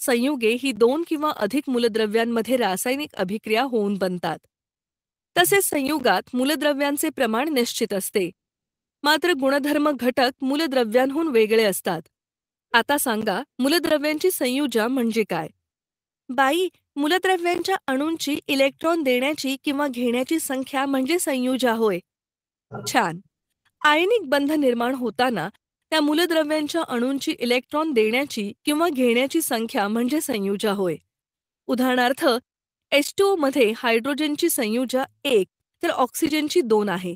संयुगे ही 2 किंवा अधिक मूलद्रव्यांमध्ये रासायनिक अभिक्रिया होऊन बनतात. तसेच संयुगात मूलद्रव्यांचे प्रमाण निश्चित असते. मात्र गुणधर्म घटक मूलद्रव्यांहून वेगळे असतात. आता सांगा, मूलद्रव्यांची संयुजा म्हणजे काय? बाई, मूलद्रव्यांच्या अणूंची इलेक्ट्रॉन देण्याची किंवा घेण्याची संख्या म्हणजे संयुजा होय. छान. आयनिक बंध निर्माण होताना त्या मूलद्रव्यांच्या अणूंची इलेक्ट्रॉन देण्याची किंवा घेण्याची संख्या म्हणजे संयुजा होय. उदाहरणार्थ, H2O मध्ये हायड्रोजनची संयुजा 1 तर ऑक्सिजनची 2 आहे.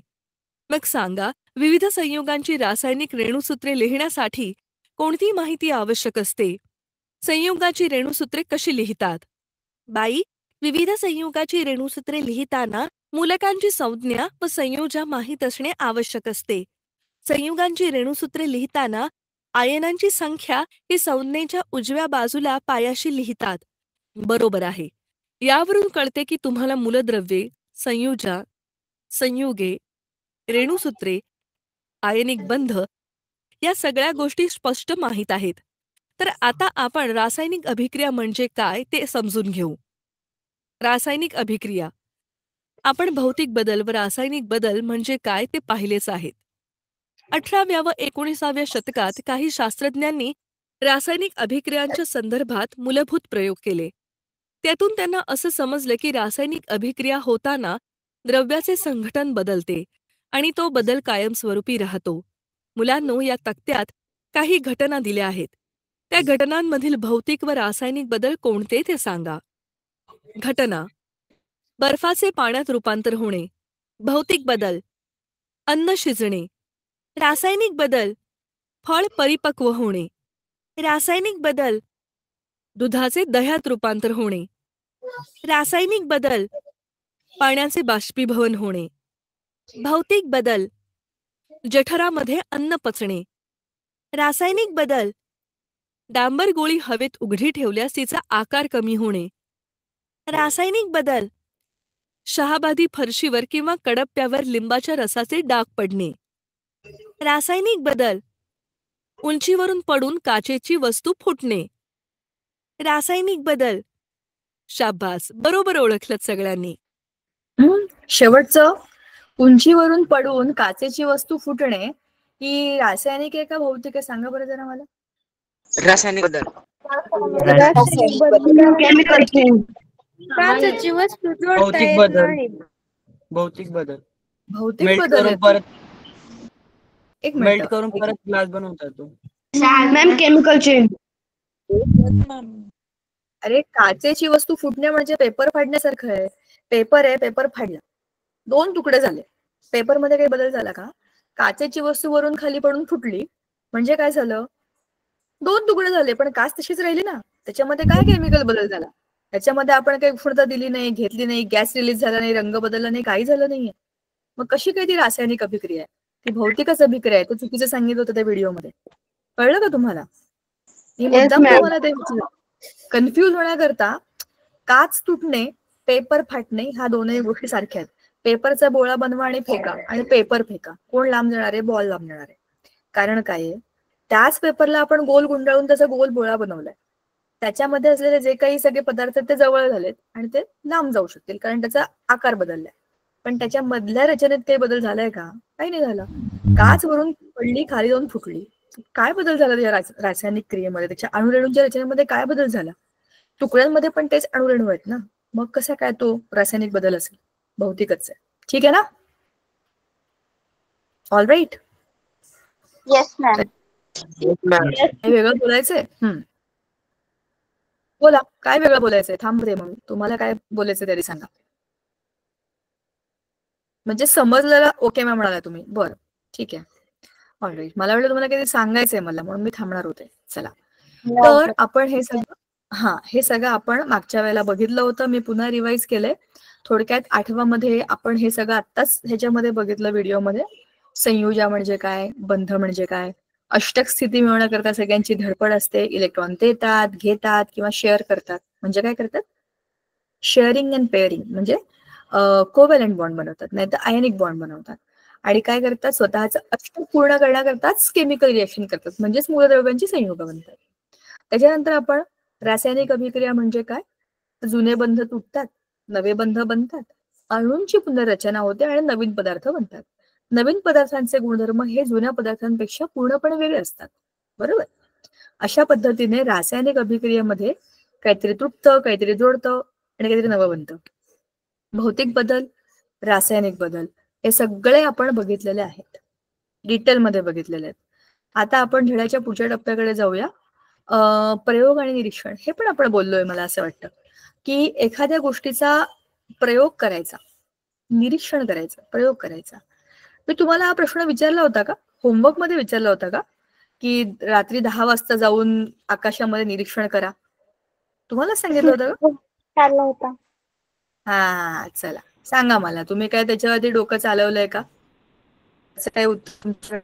मग सांगा, विविध संयुगांची रासायनिक रेणुसूत्रे लिहिण्यासाठी कोणती माहिती आवश्यक असते? संयुगाची रेणुसूत्रे कशी लिहितात? बाई, विविध संयुगाची रेणुसूत्रे लिहिताना मूलकांची संज्ञा व संयोजा माहीत असणे आवश्यक असते. संयुगांची रेणुसूत्रे लिहिताना आयनांची संख्या ही संज्ञेच्या उजव्या बाजूला पायाशी लिहितात. बरोबर आहे. यावरून कळते की तुम्हाला मूलद्रव्ये, संयुजा, संयुगे, रेणुसूत्रे, आयनिक बंध या सगळ्या गोष्टी स्पष्ट माहीत आहेत. तर आता आपण रासायनिक अभिक्रिया म्हणजे काय ते समजून घेऊ. रासायनिक अभिक्रिया. आपण भौतिक बदल व रासायनिक बदल म्हणजे काय ते पाहिलेच आहेत. 18व्या व 19व्या शतकात काही शास्त्रज्ञांनी रासायनिक अभिक्रियांच्या संदर्भात मूलभूत प्रयोग केले. त्यातून त्यांना असं समजलं की रासायनिक अभिक्रिया होताना द्रव्याचे संघटन बदलते आणि तो बदल कायमस्वरूपी राहतो. मुलांनो, या तक्त्यात काही घटना दिल्या आहेत. त्या घटनांमधील भौतिक व रासायनिक बदल कोणते ते सांगा. घटना: बर्फाचे पाण्यात रूपांतर होणे. भौतिक बदल: अन्न शिजणे. रासायनिक बदल: फळ परिपक्व होणे. रासायनिक बदल: दुधाचे दह्यात रूपांतर होणे. रासायनिक बदल: पाण्याचे बाष्पीभवन होणे. भौतिक बदल: जठरामध्ये अन्न पचणे. रासायनिक बदल: डांबर गोळी हवेत उघडी ठेवल्यास तिचा आकार कमी होणे. रासायनिक बदल: शहाबादी फरशीवर किंवा कडप्प्यावर लिंबाच्या रसाचे डाग पडणे. रासायनिक बदल: उंचीवरून पडून काचेची वस्तू फुटणे. रासायनिक बदल. शाबास, बरोबर ओळखलत सगळ्यांनी. शेवटचं, उंचीवरून पडून काचेची वस्तू फुटणे ही रासायनिक आहे का भौतिक आहे? सांगा बरं जरा मला. रासायनिक बदल. Chemical change. काचेची वस्तू जोडता भौतिक येत बदल. नाही. भौतिक बदल. भौतिक मेल्ट बदल करून आहे. परत एक मेल्ट मिनिट. करून परत ग्लास बनवता येतो. Ma'am, chemical change. अरे, काचेची वस्तू फुटणे म्हणजे पेपर फाडण्यासारखं आहे. पेपर आहे, पेपर फाडला, 2 तुकडे झाले. पेपरमध्ये काही बदल झाला का? काचेची वस्तू वरून खाली पडून फुटली म्हणजे काय झालं? 2 तुकडे झाले, पण काच तशीच राहिली ना. त्याच्यामध्ये काय केमिकल बदल झाला? त्याच्यामध्ये आपण काही उष्णता दिली नाही, घेतली नाही, गॅस रिलीज झाला नाही, रंग बदलला नाही, काही झालं नाहीये. मग कशी काय ती रासायनिक अभिक्रिया आहे? ती भौतिकच अभिक्रिया आहे. ते चुकीचं सांगितलं होतं त्या व्हिडिओमध्ये. कळलं का तुम्हाला? ही मुद्दाम तुम्हाला ते कन्फ्युज होण्याकरता काच तुटणे, पेपर फाटणे ह्या दोनही गोष्टी सारख्या आहेत. पेपरचा बोळा बनवा आणि फेका, आणि पेपर फेका. कोण लांब जाणार आहे? बॉल लांब जाणार आहे. कारण काय आहे? त्याच पेपरला आपण गोल गुंडाळून त्याचा गोल बोळा बनवलाय. त्याच्यामध्ये असलेले जे काही सगळे पदार्थ ते जवळ झालेत आणि ते लांब जाऊ शकतील, कारण त्याचा आकार बदललाय. पण त्याच्या मधल्या रचनेत काही बदल झालाय का? काही नाही झाला. काच वरून पडली, खाली जाऊन फुटली. काय बदल झाला त्या रासायनिक क्रियेमध्ये? त्याच्या अणुरेणूंच्या रचनेमध्ये काय बदल झाला? तुकड्यांमध्ये पण तेच अणुरेणू आहेत ना. मग कसा काय तो रासायनिक बदल असेल? भौतिकच आहे. ठीक आहे ना? All right. Yes ma'am. काय वेगळं बोलायचंय? बोला, काय वेगळं बोलायचंय? थांबते मग. तुम्हाला काय बोलायचं तरी सांगा. म्हणजे समजलेला ओके मॅम म्हणाला तुम्ही. बरं, ठीक आहे. ऑलराईट. मला वाटलं तुम्हाला काही सांगायचंय मला, म्हणून मी थांबणार होते. चला, तर आपण हे सगळं आपण मागच्या वेळेला बघितलं होतं. मी पुन्हा रिवाइज केलंय. थोडक्यात 8व्या मध्ये आपण हे सगळं आत्ताच ह्याच्यामध्ये बघितलं व्हिडिओमध्ये. संयुजा म्हणजे काय, बंध म्हणजे काय, अष्टक स्थिती मिळवण्याकरता सगळ्यांची धडपड असते. इलेक्ट्रॉन देतात, घेतात किंवा शेअर करतात. म्हणजे काय करतात? शेअरिंग अँड पेअरिंग, म्हणजे कोव्हॅलंट बॉन्ड बनवतात, नाही तर आयनिक बॉन्ड बनवतात. आणि काय करतात? स्वतःचं अष्टक पूर्ण करण्याकरताच केमिकल रिएक्शन करतात, म्हणजेच मूलद्रव्यांची संयुग बनतात. त्याच्यानंतर आपण रासायनिक अभिक्रिया म्हणजे काय? जुने बंध तुटतात, नवे बंध बनतात, अणूंची पुनर्रचना होते आणि नवीन पदार्थ बनतात. नवीन पदार्थांचे गुणधर्म हे जुन्या पदार्थांपेक्षा पूर्णपणे वेगळे असतात. बरोबर? अशा पद्धतीने रासायनिक अभिक्रियेमध्ये काहीतरी तुटतं, काहीतरी जोडतं आणि काहीतरी नवं बनतं. भौतिक बदल, रासायनिक बदल हे सगळे आपण बघितलेले आहेत, डिटेलमध्ये बघितलेले आहेत. आता आपण धड्याच्या पुढच्या टप्प्याकडे जाऊया. प्रयोग आणि निरीक्षण हे पण आपण बोललोय. मला असं वाटतं की एखाद्या गोष्टीचा प्रयोग करायचा, निरीक्षण करायचं, प्रयोग करायचा. मी तुम्हाला हा प्रश्न विचारला होता का, होमवर्क मध्ये विचारला होता का, की रात्री 10 वाजता जाऊन आकाशामध्ये निरीक्षण करा? तुम्हाला सांगितलं होतं का? चालला होता. हा, चला सांगा मला, तुम्ही काय त्याच्यावरती डोकं चालवलंय का? असं काय उत्तर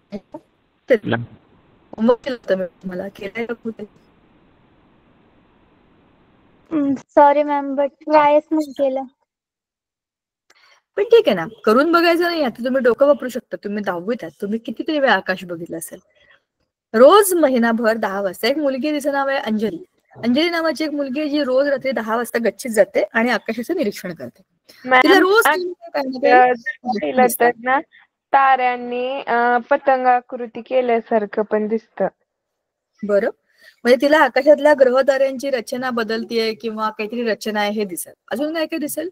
होमवर्क केलं होतं मी तुम्हाला, केलंय का कुठे? सॉरी मॅम, बट ट्रायच नाही केलं. पण ठीक आहे ना, करून बघायचं नाही. आता तुम्ही डोकं वापरू शकता. तुम्ही 10वीत आहात, तुम्ही कितीतरी वेळा आकाश बघितलं असेल. रोज महिनाभर 10 वाजता एक मुलगी, तिचं नाव आहे अंजली. अंजली नावाची एक मुलगी आहे जी रोज रात्री 10 वाजता गच्चीत जाते आणि आकाशाचं निरीक्षण करते. तिला रोज पाहिलं तर ना ताऱ्यांनी पतंगाकृती केल्यासारखं पण दिसतं. बरं, म्हणजे तिला आकाशातल्या ग्रहताऱ्यांची रचना बदलतीये किंवा काहीतरी रचना आहे हे दिसेल. अजून काय काय दिसेल?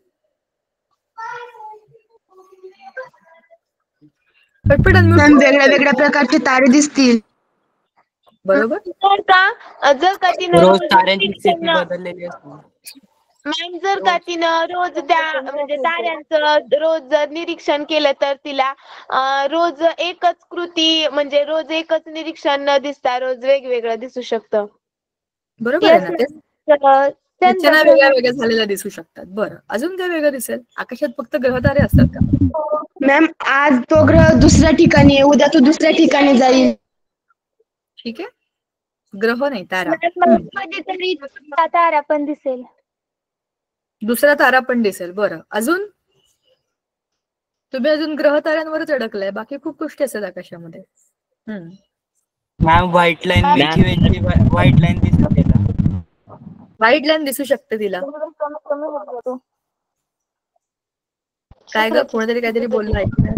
पटपट मॅम, वेगळ्या वेगळ्या प्रकारचे तारे दिसतील. बरोबर. जर का तिनं रोज ताऱ्यांची स्थिती बदललेली असते. मॅम, जर का तिनं रोज त्या म्हणजे ताऱ्यांचं रोज जर निरीक्षण केलं तर तिला रोज एकच कृती म्हणजे रोज एकच निरीक्षण न दिसता रोज वेगवेगळं दिसू शकतं. बरोबर आहे ना, ते रचना वेगळ्या वेगळ्या झालेल्या दिसू शकतात. बरं, अजून काय वेगळं दिसेल? आकाशात फक्त ग्रहतारे असतात का? मॅम, आज तो ग्रह दुसऱ्या ठिकाणी आहे, उद्या तो दुसऱ्या ठिकाणी जाईल. ठीक आहे, ग्रह नाही, तारा. कधीतरी तारा पण दिसेल. दुसरा तारा पण दिसेल. बरं, अजून? तुम्ही अजून ग्रह ताऱ्यांवरच अडकलाय, बाकी खूप गोष्टी असतात आकाशामध्ये. Ma'am, white line, white line दिसते का? व्हाईट लाईन दिसू शकते तिला. काय ग, कोणीतरी काहीतरी बोललं ऐकलं?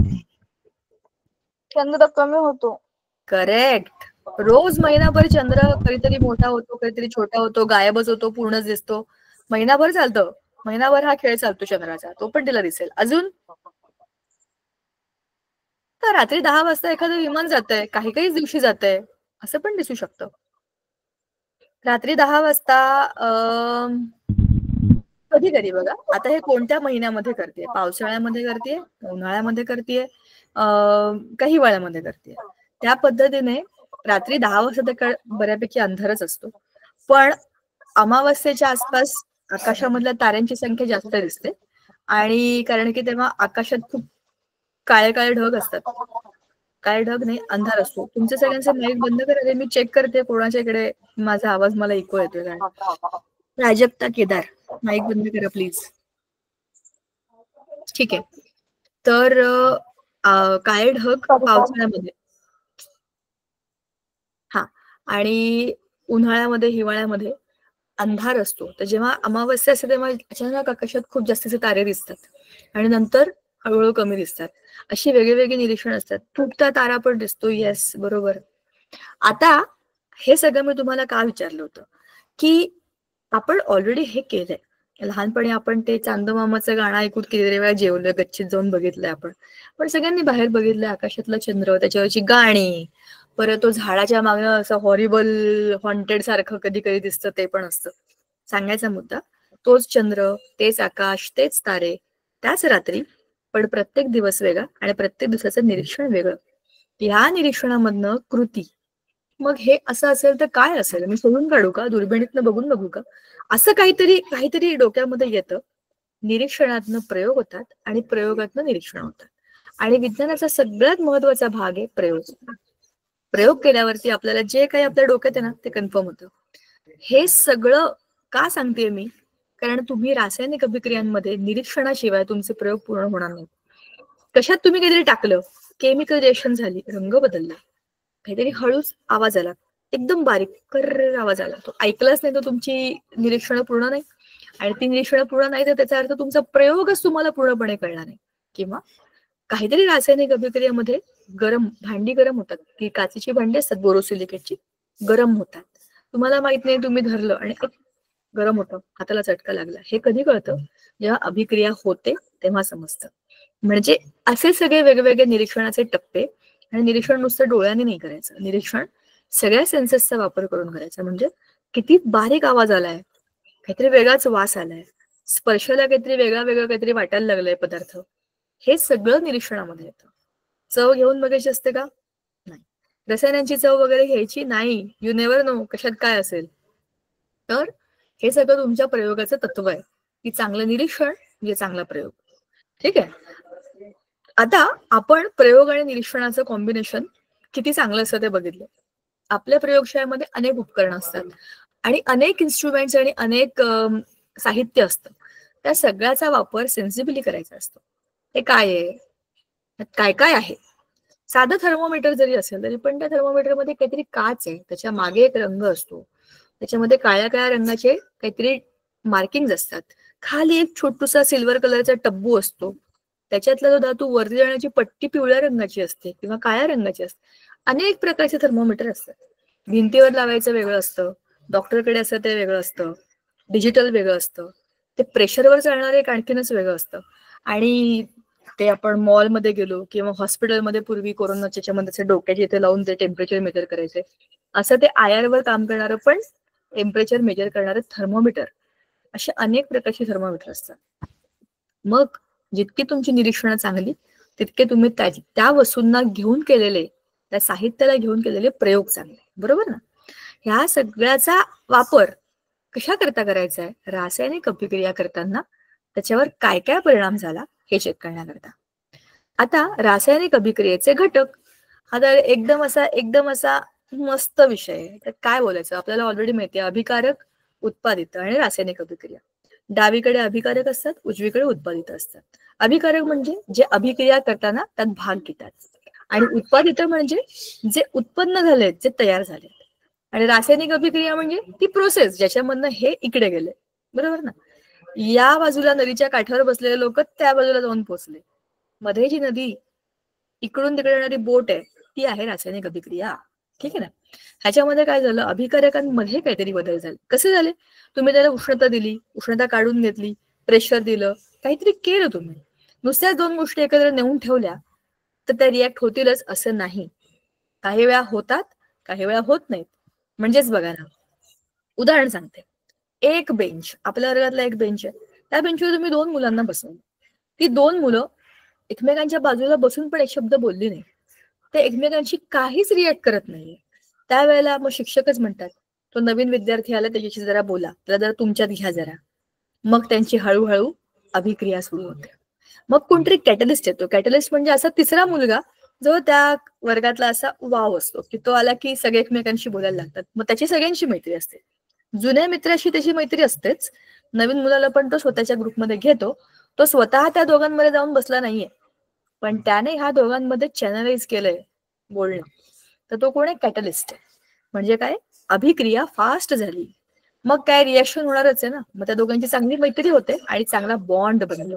चंद्र कमी होतो. करेक्ट. रोज महिनाभर चंद्र कधीतरी मोठा होतो, कधीतरी छोटा होतो, गायबच होतो, पूर्णच दिसतो. महिनाभर चालतं. महिनाभर हा खेळ चालतो चंद्राचा, तो पण तिला दिसेल. अजून? तर रात्री 10 वाजता एखादं विमान जातंय, काही काहीच दिवशी जातंय, असं पण दिसू शकतं. रात्री 10 वाजता कधी कधी बघा, आता हे कोणत्या महिन्यामध्ये करते? पावसाळ्यामध्ये करते, उन्हाळ्यामध्ये करते, काही हिवाळ्यामध्ये करते. त्या पद्धतीने रात्री 10 वाजता तर बऱ्यापैकी अंधारच असतो, पण अमावस्येच्या आसपास आकाशामधल्या ताऱ्यांची संख्या जास्त दिसते. आणि कारण की तेव्हा आकाशात खूप काळे काळे ढग असतात. काळे ढग नाही, अंधार असतो. तुमचे सगळ्यांचे माईक बंद करा, मी चेक करते कोणाच्या इकडे माझा आवाज मला इको येतोय काय. प्राजक्ता केदार, माईक बंद करा प्लीज. ठीक आहे, तर काळे ढग पावसाळ्यामध्ये, हा, आणि उन्हाळ्यामध्ये, हिवाळ्यामध्ये अंधार असतो. तर जेव्हा अमावस्या असते तेव्हा अचानक आकाशात खूप जास्तीचे तारे दिसतात आणि नंतर हळूहळू कमी दिसतात. अशी वेगळी निरीक्षण असतात. तुटता तारा पण दिसतो. येस, बरोबर. आता हे सगळं मी तुम्हाला का विचारलं होतं, की आपण ऑलरेडी हे केलंय. लहानपणी आपण ते चांदमामाचं गाणं ऐकून किती वेळा जेवलोय, गच्चीत जाऊन बघितलंय आपण. पण सगळ्यांनी बाहेर बघितलंय आकाशातलं चंद्र, त्याच्यावरची गाणी, परत तो झाडाच्या मागं असं हॉरिबल हॉन्टेड सारखं कधी कधी दिसतं, ते पण असतं. सांगायचा मुद्दा तोच चंद्र, तेच आकाश, तेच तारे, त्याच रात्री, पण प्रत्येक दिवस वेगळा आणि प्रत्येक दिवसाचं निरीक्षण वेगळं. ह्या निरीक्षणामधनं कृती. मग हे असं असेल तर काय असेल? मी शोधून काढू का? दुर्बिणीतनं बघून बघू का? असं काहीतरी डोक्यामध्ये येतं. निरीक्षणातनं प्रयोग होतात आणि प्रयोगातनं निरीक्षण होतात. आणि विज्ञानाचा सगळ्यात महत्वाचा भाग आहे प्रयोग. प्रयोग केल्यावरती आपल्याला जे काही आपल्या डोक्यात आहे ना, ते कन्फर्म होतं. हे सगळं का सांगतेय मी? कारण तुम्ही रासायनिक अभिक्रियांमध्ये निरीक्षणाशिवाय तुमचे प्रयोग पूर्ण होणार नाहीत. कशात तुम्ही काहीतरी टाकलं, केमिकल रिएक्शन झाली, रंग बदलला, काहीतरी हळूच आवाज आला, एकदम बारीक कर्र आवाज आला, तो ऐकलाच नाही तर तुमची निरीक्षणं पूर्ण नाही, आणि ती निरीक्षणं पूर्ण नाही तर त्याचा अर्थ तुमचा प्रयोगच तुम्हाला पूर्णपणे कळणार नाही. किंवा काहीतरी रासायनिक अभिक्रियेमध्ये भांडी गरम होतात, की काचेची भांडी असतात बोरोसिलिकेटची, गरम होतात, तुम्हाला माहित नाही, तुम्ही धरलं आणि गरम होतं, हाताला चटका लागला. हे कधी कळतं? जेव्हा अभिक्रिया होते तेव्हा समजतं. म्हणजे असे सगळे वेगवेगळे निरीक्षणाचे टप्पे, आणि निरीक्षण नुसतं डोळ्याने नाही करायचं, निरीक्षण सगळ्या सेन्सेसचा वापर करून करायचा. म्हणजे किती बारीक आवाज आलाय, काहीतरी वेगळाच वास आलाय, स्पर्शाला काहीतरी वेगळं काहीतरी वाटायला लागलंय पदार्थ, हे सगळं निरीक्षणामध्ये येतं. चव घेऊन बघायची असते का? नाही. रसायनांची चव वगैरे घ्यायची नाही, यू नेव्हर नो कशात काय असेल. तर हे सगळं तुमच्या प्रयोगाचं तत्व आहे, की चांगलं निरीक्षण म्हणजे चांगला प्रयोग. ठीक आहे. आता आपण प्रयोग आणि निरीक्षणाचं कॉम्बिनेशन किती चांगलं असतं ते बघितलं. आपल्या प्रयोगशाळेमध्ये अनेक उपकरणं असतात आणि अनेक इन्स्ट्रुमेंट्स आणि अनेक साहित्य असतं. त्या सगळ्याचा वापर सेन्सिबली करायचा असतो. हे काय आहे, काय काय आहे. साधं थर्मोमीटर जरी असेल तरी पण त्या थर्मोमीटरमध्ये काहीतरी काच आहे, त्याच्या मागे एक रंग असतो, त्याच्यामध्ये काळ्या काळ्या रंगाचे काहीतरी मार्किंग असतात, खाली एक छोटूसा सिल्वर कलरचा टब्बू असतो, त्याच्यातला जो धातू वरती जाण्याची पट्टी पिवळ्या रंगाची असते किंवा काळ्या रंगाची असते. अनेक प्रकारचे थर्मोमीटर असतात. भिंतीवर लावायचं वेगळं असतं, डॉक्टरकडे असतं ते वेगळं असतं, डिजिटल वेगळं असतं, ते प्रेशरवर चालणारे एक आणखीनच वेगळं असतं. आणि ते आपण मॉलमध्ये गेलो किंवा हॉस्पिटलमध्ये पूर्वी कोरोनाच्या मध्ये डोक्याच्या इथे लावून ते टेम्परेचर मेजर करायचे, असं ते IR वर काम करणारं पण टेम्परेचर मेजर करणारं थर्मोमीटर, असे अनेक प्रकारचे थर्मोमीटर असतात. मग जितकी तुमची निरीक्षणं चांगली तितके तुम्ही त्या वस्तूंना घेऊन केलेले, त्या साहित्याला घेऊन केलेले प्रयोग चांगले, बरोबर ना. ह्या सगळ्याचा वापर कशा करता करायचा आहे? रासायनिक अभिक्रिया करताना त्याच्यावर काय काय परिणाम झाला हे चेक करण्याकरता. आता रासायनिक अभिक्रियेचे घटक हा तर एकदम असा मस्त विषय आहे. तर काय बोलायचं, आपल्याला ऑलरेडी माहिती आहे, अभिकारक, उत्पादित आणि रासायनिक अभिक्रिया. डावीकडे अभिकारक असतात, उजवीकडे उत्पादित असतात. अभिकारक म्हणजे जे अभिक्रिया करताना त्यात भाग घेतात, आणि उत्पादित म्हणजे जे उत्पन्न झालेत, जे तयार झाले. आणि रासायनिक अभिक्रिया म्हणजे ती प्रोसेस ज्याच्यामधनं हे इकडे गेले, बरोबर ना. या बाजूला नदीच्या काठावर बसलेले लोक त्या बाजूला जाऊन पोहोचले, मध्ये जी नदी इकडून तिकडे येणारी बोट आहे ती आहे रासायनिक अभिक्रिया. ठीक आहे ना. ह्याच्यामध्ये काय झालं, अभिकारकांमध्ये काहीतरी बदल झाले. कसे झाले? तुम्ही त्याला उष्णता दिली, उष्णता काढून घेतली, प्रेशर दिलं, काहीतरी केलं तुम्ही. नुसत्याच दोन गोष्टी एकत्र नेऊन ठेवल्या तर त्या रिॲक्ट होतीलच असं नाही. काही वेळा होतात, काही वेळा होत नाहीत. म्हणजेच बघा ना, उदाहरण सांगते. एक बेंच, आपल्या वर्गातला एक बेंच आहे, त्या बेंचवर तुम्ही 2 मुलांना बसवलं. ती 2 मुलं एकमेकांच्या बाजूला बसून पण एक शब्द बोलली नाही, ते एकमेकांशी काहीच रिॲक्ट करत नाहीये. त्यावेळेला मग शिक्षकच म्हणतात, तो नवीन विद्यार्थी आला त्याच्याशी जरा बोला, त्याला जरा तुमच्यात घ्या जरा. मग त्यांची हळूहळू अभिक्रिया सुरू होते. मग कोणतरी कॅटलिस्ट येतो. कॅटलिस्ट म्हणजे असा तिसरा मुलगा जो त्या वर्गातला असा वाव असतो, की तो आला की सगळे एकमेकांशी बोलायला लागतात. मग त्याची सगळ्यांशी मैत्री असते. जुन्या मित्राशी त्याची मैत्री असतेच, नवीन मुलाला पण तो स्वतःच्या ग्रुपमध्ये घेतो. तो स्वतः त्या दोघांमध्ये जाऊन बसला नाहीये, पण त्याने ह्या दोघांमध्ये चॅनलाइज केलंय बोलणं. तर तो कोण आहे? कॅटलिस्ट आहे. म्हणजे काय? अभिक्रिया फास्ट झाली, मग काय रिॲक्शन होणारच आहे ना. मग त्या दोघांची चांगली मैत्री होते आणि चांगला बॉन्ड बनलो.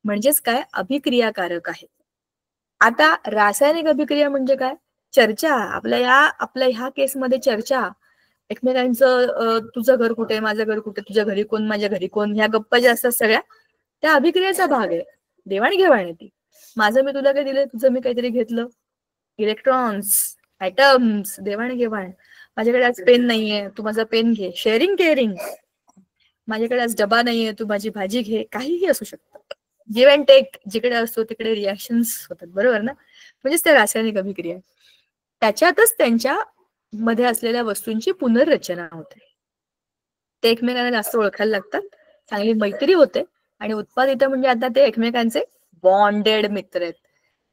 म्हणजेच काय? अभिक्रियाकारक आहे. आता रासायनिक अभिक्रिया म्हणजे काय? चर्चा. आपल्या ह्या केसमध्ये चर्चा, एकमेकांचं तुझं घर कुठे, माझं घर कुठे, तुझ्या घरी कोण, माझ्या घरी कोण, ह्या गप्पा ज्या असतात सगळ्या त्या अभिक्रियेचा भाग आहे. देवाणघेवाण आहे ती. माझं मी तुला काय दिलं, तुझं मी काहीतरी घेतलं. इलेक्ट्रॉन्स, ऍटम्स, देवाणघेवाण. माझ्याकडे आज पेन नाहीये, तू माझा पेन घे. Sharing caring. माझ्याकडे आज डबा नाहीये, तू माझी भाजी घे. काहीही असू शकतं. गिव्ह अँड टेक जिकडे असतो तिकडे रिॲक्शन्स होतात, बरोबर ना. म्हणजेच त्या रासायनिक अभिक्रिया. त्याच्यातच त्यांच्या मध्ये असलेल्या वस्तूंची पुनर्रचना होते. ते एकमेकांना जास्त ओळखायला लागतात, चांगली मैत्री होते. आणि उत्पादित म्हणजे आता ते एकमेकांचे बॉन्डेड मित्र आहेत.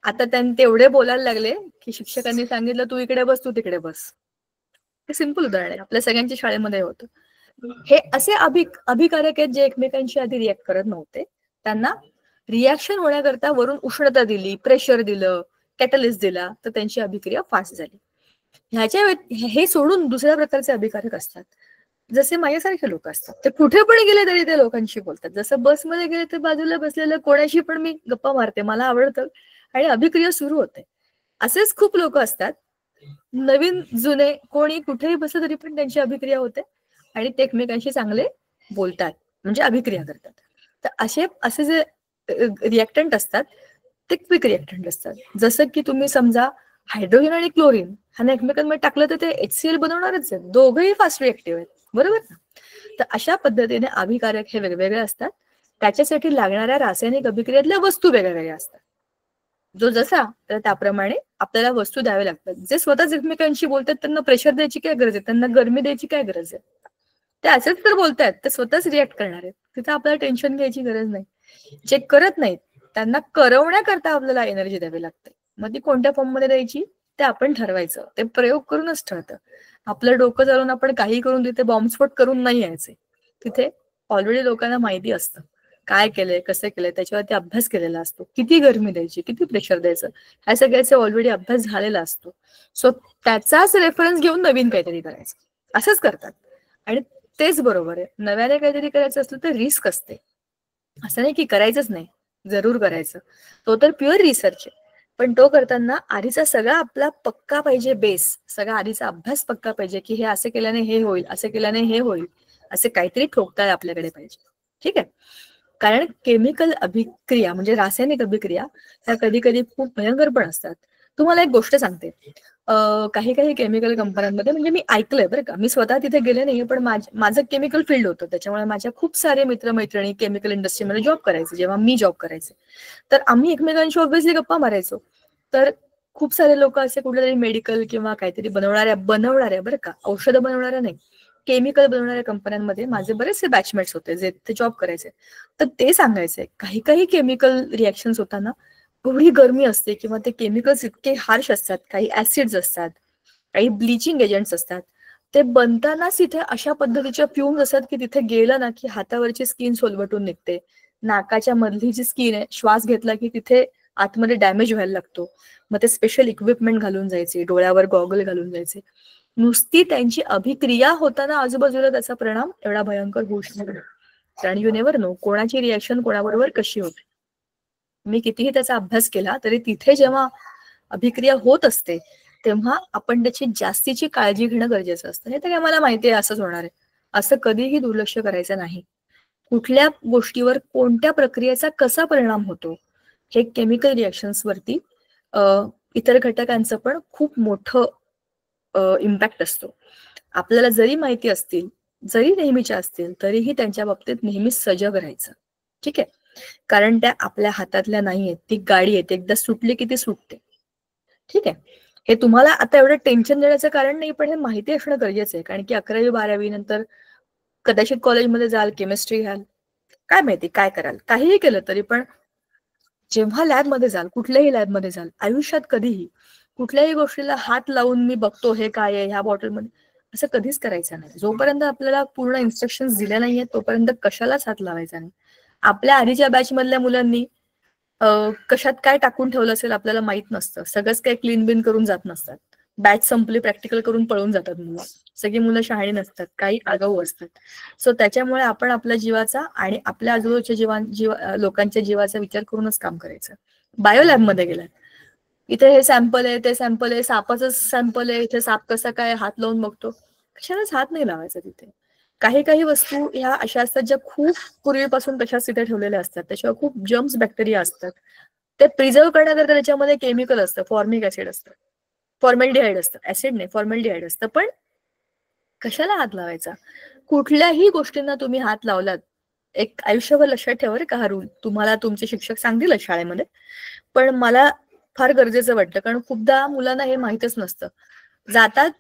आता त्यांनी तेवढे बोलायला लागले की शिक्षकांनी सांगितलं तू इकडे बस, तू तिकडे बस. हे सिंपल उदाहरण आहे, आपल्या सगळ्यांच्या शाळेमध्ये होतं. हे असे अभिकारक आहेत जे एकमेकांशी आधी रिॲक्ट करत नव्हते. त्यांना रिॲक्शन होण्याकरता वरून उष्णता दिली, प्रेशर दिलं, कॅटलिस्ट दिला, तर त्यांची अभिक्रिया फास्ट झाली. हे सोडून दुसऱ्या प्रकारचे अभिकारक असतात, जसे माझ्यासारखे लोक असतात. ते कुठे पण गेले तरी ते लोकांशी बोलतात. जसं बसमध्ये गेले तर बाजूला बसलेलं कोणाशी पण मी गप्पा मारते, मला आवडतं आणि अभिक्रिया सुरू होते. असेच खूप लोक असतात, नवीन जुने कोणी कुठेही बसलं तरी पण त्यांची अभिक्रिया होते आणि ते एकमेकांशी चांगले बोलतात, म्हणजे अभिक्रिया करतात. तर असे जे रिएक्टंट असतात ते क्विक रिएक्टंट असतात. जसं की तुम्ही समजा हायड्रोजन आणि क्लोरीन ह्यांना एकमेकांमध्ये टाकलं तर ते HCl बनवणारच आहेत, दोघंही फास्ट रिएक्टिव्ह आहेत, बरोबर ना. तर अशा पद्धतीने अभिकारक हे वेगवेगळे असतात. त्याच्यासाठी लागणाऱ्या रासायनिक अभिक्रियेतल्या वस्तू वेगळ्या वेगळ्या असतात. जो जसा तर त्याप्रमाणे आपल्याला वस्तू द्यावे लागतात. जे स्वतःच एकमेकांशी बोलतात त्यांना प्रेशर द्यायची काय गरज आहे, त्यांना गरमी द्यायची काय गरज आहे. ते असेच तर बोलतायत, ते स्वतःच रिॲक्ट करणार आहेत, तिथे आपल्याला टेन्शन घ्यायची गरज नाही. जे करत नाहीत त्यांना करवण्याकरता आपल्याला एनर्जी द्यावी लागते. मग ती कोणत्या फॉर्म मध्ये द्यायची ते आपण ठरवायचं. ते प्रयोग करूनच ठरतं. आपलं डोकं चालवून आपण काही करून तिथे बॉम्बस्फोट करून नाही यायचे. तिथे ऑलरेडी लोकांना माहिती असतं काय केलंय, कसं केलंय, त्याच्यावरती अभ्यास केलेला असतो. किती गरमी द्यायची, किती प्रेशर द्यायचं, ह्या सगळ्याचा ऑलरेडी अभ्यास झालेला असतो. सो त्याचाच रेफरन्स घेऊन नवीन काहीतरी करायचं, असंच करतात. आणि तेच बरोबर आहे. नव्याने काहीतरी करायचं असलं तर रिस्क असते. असं नाही की करायचंच नाही, जरूर करायचं. तो तर प्युअर रिसर्च आहे. पण तो करताना आधीचा सगळा आपला पक्का पाहिजे, बेस सगळा आधीचा अभ्यास पक्का पाहिजे, की हे असं केल्याने हे होईल, असं केल्याने हे होईल, असे काहीतरी ठोकताय आपल्याकडे पाहिजे. ठीक आहे. कारण केमिकल अभिक्रिया म्हणजे रासायनिक अभिक्रिया त्या कधी कधी खूप भयंकर पण असतात. तुम्हाला एक गोष्ट सांगते, काही काही केमिकल कंपन्यांमध्ये, म्हणजे मी ऐकलंय बरं का, मी स्वतः तिथे गेले नाही, पण माझं केमिकल फील्ड होतं, त्याच्यामुळे माझ्या खूप सारे मित्रमैत्रिणी केमिकल इंडस्ट्रीमध्ये जॉब करायचे. जेव्हा मी जॉब करायचे तर आम्ही एकमेकांशी ऑब्व्हियसली गप्पा मारायचो. तर खूप सारे लोक असे कुठल्या तरी मेडिकल किंवा काहीतरी बनवणाऱ्या बरं का, औषधं बनवणाऱ्या नाही, केमिकल बनवणाऱ्या कंपन्यांमध्ये माझे बरेचसे बॅचमेट्स होते जे ते जॉब करायचे. तर ते सांगायचे काही काही केमिकल रिॲक्शन्स होताना एवढी गरमी असते किंवा ते केमिकल्स इतके हार्श असतात, काही ऍसिड्स असतात, काही ब्लिचिंग एजंट्स असतात, ते बनतानाच तिथे अशा पद्धतीच्या फ्युम्स असतात की तिथे गेलं ना की हातावरची स्किन सोलवटून निघते, नाकाच्या मधली जी स्किन आहे, श्वास घेतला की तिथे आतमध्ये डॅमेज व्हायला लागतो. मग ते स्पेशल इक्विपमेंट घालून जायचे, डोळ्यावर गॉगल घालून जायचे. नुसती त्यांची अभिक्रिया होताना आजूबाजूला त्याचा परिणाम एवढा भयंकर होऊ शकतो. कारण यू नेव्हर नो कोणाची रिॲक्शन कोणाबरोबर कशी होते. मी कितीही त्याचा अभ्यास केला तरी तिथे जेव्हा अभिक्रिया होत असते तेव्हा आपण त्याची जास्तीची काळजी घेणं गरजेचं असतं. हे तर आम्हाला माहिती आहे असंच होणार आहे, असं कधीही दुर्लक्ष करायचं नाही. कुठल्या गोष्टीवर कोणत्या प्रक्रियेचा कसा परिणाम होतो हे केमिकल रिॲक्शन्स वरती इतर घटकांचं पण खूप मोठं इम्पॅक्ट असतो. आपल्याला जरी माहिती असतील, जरी नेहमीच्या असतील, तरीही त्यांच्या बाबतीत नेहमी सजग राहायचं. ठीक आहे. कारण त्या आपल्या हातातल्या नाहीयेत. ती गाडी आहे, एकदा सुटली की ती सुटते. ठीक आहे. हे तुम्हाला आता एवढं टेन्शन देण्याचं कारण नाही, पण हे माहिती असणं गरजेचं आहे. कारण की 11वी-12वी नंतर कदाचित कॉलेजमध्ये जाल, केमिस्ट्री घ्याल, काय माहिती काय कराल, काहीही केलं तरी पण जेव्हा लॅबमध्ये जाल, कुठल्याही लॅबमध्ये जाल, आयुष्यात कधीही कुठल्याही गोष्टीला हात लावून मी बघतो हे काय आहे ह्या बॉटलमध्ये, असं कधीच करायचं नाही. जोपर्यंत आपल्याला पूर्ण इन्स्ट्रक्शन्स दिल्या नाहीये तोपर्यंत कशालाच हात लावायचा नाही. आपल्या आधीच्या बॅच मधल्या मुलांनी कशात काय टाकून ठेवलं असेल आपल्याला माहित नसतं. सगळंच काय क्लीन बिन करून जात नसतात. बॅच संपली, प्रॅक्टिकल करून पळून जातात मुलं. सगळी मुलं शहाणी नसतात, काही आगाऊ असतात. सो त्याच्यामुळे आपण आपल्या जीवाचा आणि आपल्या आजूबाजूच्या लोकांच्या जीवाचा विचार करूनच काम करायचं. बायो लॅबमध्ये गेलात, इथे हे सॅम्पल आहे, ते सॅम्पल आहे, सापाचं सॅम्पल आहे, इथे साप कसा काय हात लावून बघतो, कशालाच हात नाही लावायचा तिथे. काही काही वस्तू ह्या अशा असतात ज्या खूप पूर्वीपासून तशाच तिथे ठेवलेल्या असतात, त्याच्यावर खूप जर्म्स बॅक्टेरिया असतात. ते प्रिझर्व करण्याकरता त्याच्यामध्ये केमिकल असतं, फॉर्मिक ऍसिड असतं, फॉर्मॅल्डिहाइड असतं, ऍसिड नाही फॉर्मॅल्डिहाइड असतं. पण कशाला हात लावायचा? कुठल्याही गोष्टींना तुम्ही हात लावलात, एक आयुष्यभर लक्षात ठेवा रे का हा रूल, तुम्हाला तुमचे शिक्षक सांगतील शाळेमध्ये, पण मला फार गरजेचं वाटतं. कारण खूपदा मुलांना हे माहितच नसतं, जातात,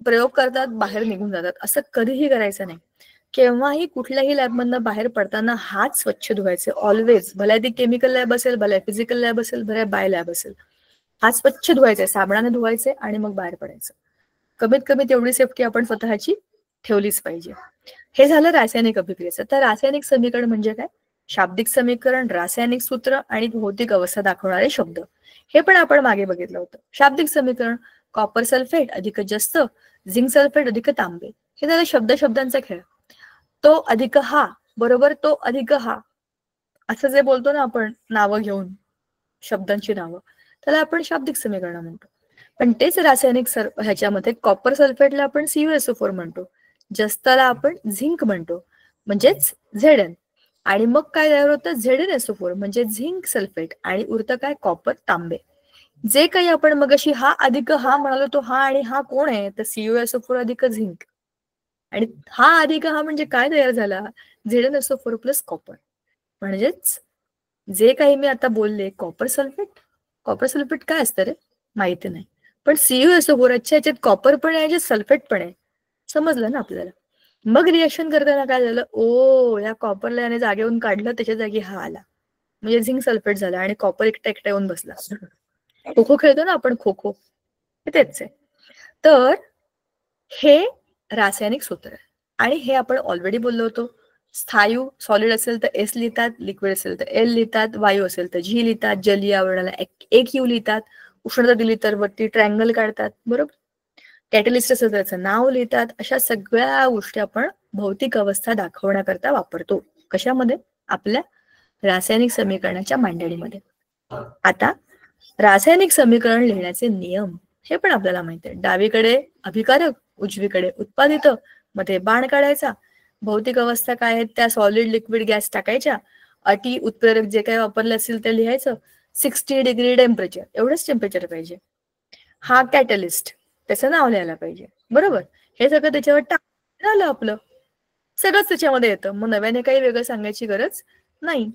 प्रयोग करतात, बाहेर निघून जातात. असं कधीही करायचं नाही. केव्हाही कुठल्याही लॅबमधनं बाहेर पडताना हात स्वच्छ धुवायचे ऑलवेज. भल्या ती केमिकल लॅब असेल, भल्या फिजिकल लॅब असेल, भल्या बाय लॅब असेल, हात स्वच्छ धुवायचे, साबणाने धुवायचे आणि मग बाहेर पडायचं. कमीत कमी तेवढी सेफ्टी आपण स्वतःची ठेवलीच पाहिजे. हे झालं रासायनिक अभिक्रियेचं. तर रासायनिक समीकरण म्हणजे काय? शाब्दिक समीकरण, रासायनिक सूत्र आणि भौतिक अवस्था दाखवणारे शब्द. हे पण आपण मागे बघितलं होतं. शाब्दिक समीकरण कॉपर सल्फेट अधिक जस्त, झिंक सल्फेट अधिक तांबे. हे झालं शब्दांचा खेळ. तो अधिक हा बरोबर तो अधिक हा, असं जे बोलतो ना आपण नावं घेऊन, शब्दांची नावं, त्याला आपण शाब्दिक समीकरण म्हणतो. पण तेच रासायनिक ह्याच्यामध्ये कॉपर सल्फेटला आपण CuSO4 म्हणतो, जस्ताला आपण झिंक म्हणतो, म्हणजेच Zn. आणि मग काय तयार होतं, ZnSO4 म्हणजे झिंक सल्फेट, आणि उरतं काय, कॉपर तांबे. जे काही आपण मगाशी हा अधिक हा म्हणालो, तो हा आणि हा कोण आहे, तर CuSO4 अधिक झिंक. आणि हा अधिक हा म्हणजे काय तयार झाला, ZnSO4 प्लस कॉपर. म्हणजेच जे काही मी आता बोलले, कॉपर सल्फेट काय असतं रे, माहिती नाही, पण CuSO4 ह्याच्यात कॉपर पण आहे, सल्फेट पण आहे, समजलं ना आपल्याला. मग रिएक्शन करताना काय झालं, ओ या कॉपरला याने जागेहून काढलं, त्याच्या जागी हा आला, म्हणजे झिंक सल्फेट झाला, आणि कॉपर एकटा येऊन बसला. खो खो खेळतो ना आपण, खो खो, तेच आहे. तर हे रासायनिक सूत्र आहे, आणि हे आपण ऑलरेडी बोललो होतो. स्थायू सॉलिड असेल तर S लिहितात, लिक्विड असेल तर L लिहितात, वायू असेल तर G लिहितात, जलीय आवरणाला एक U लिहितात, उष्णता दिली तर वरती ट्रायंगल काढतात, बरोबर. कॅटलिस्ट असेल तर त्याचं नाव लिहितात. अशा सगळ्या गोष्टी आपण भौतिक अवस्था दाखवण्याकरता वापरतो. कशामध्ये, आपल्या रासायनिक समीकरणाच्या मांडणीमध्ये. आता रासायनिक समीकरण लिहिण्याचे नियम हे पण आपल्याला माहिती आहे. डावीकडे अभिकारक, उजवीकडे उत्पादित, मध्ये बाण काढायचा, भौतिक अवस्था काय आहेत त्या सॉलिड, लिक्विड, गॅस टाकायच्या, अटी, उत्प्रेरक जे काही वापरले असेल ते लिहायचं, 60 डिग्री टेम्परेचर, एवढंच टेम्परेचर पाहिजे. हा कॅटलिस्ट, त्याचं नाव लिहायला पाहिजे, बरोबर. हे सगळं त्याच्यावर झालं आपलं, सगळंच त्याच्यामध्ये येतं. मग नव्याने काही वेगळं सांगायची गरज नाही.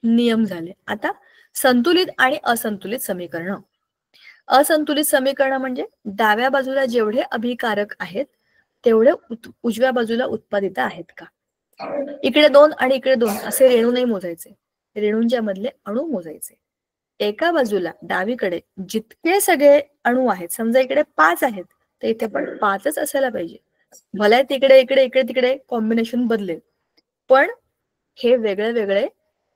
नियम झाले. आता संतुलित आणि असंतुलित समीकरण. असंतुलित समीकरण म्हणजे डाव्या बाजूला जेवढे अभिकारक आहेत तेवढे उजव्या बाजूला उत्पादित आहेत का. इकडे 2 आणि इकडे 2 असे रेणू नाही मोजायचे, रेणूंच्या मधले अणू मोजायचे. एका बाजूला डावीकडे जितके सगळे अणू आहेत, समजा इकडे 5 आहेत तर इथे पण 5च असायला पाहिजे. भले तिकडे इकडे इकडे तिकडे कॉम्बिनेशन बदलेल, पण हे वेगळे वेगळे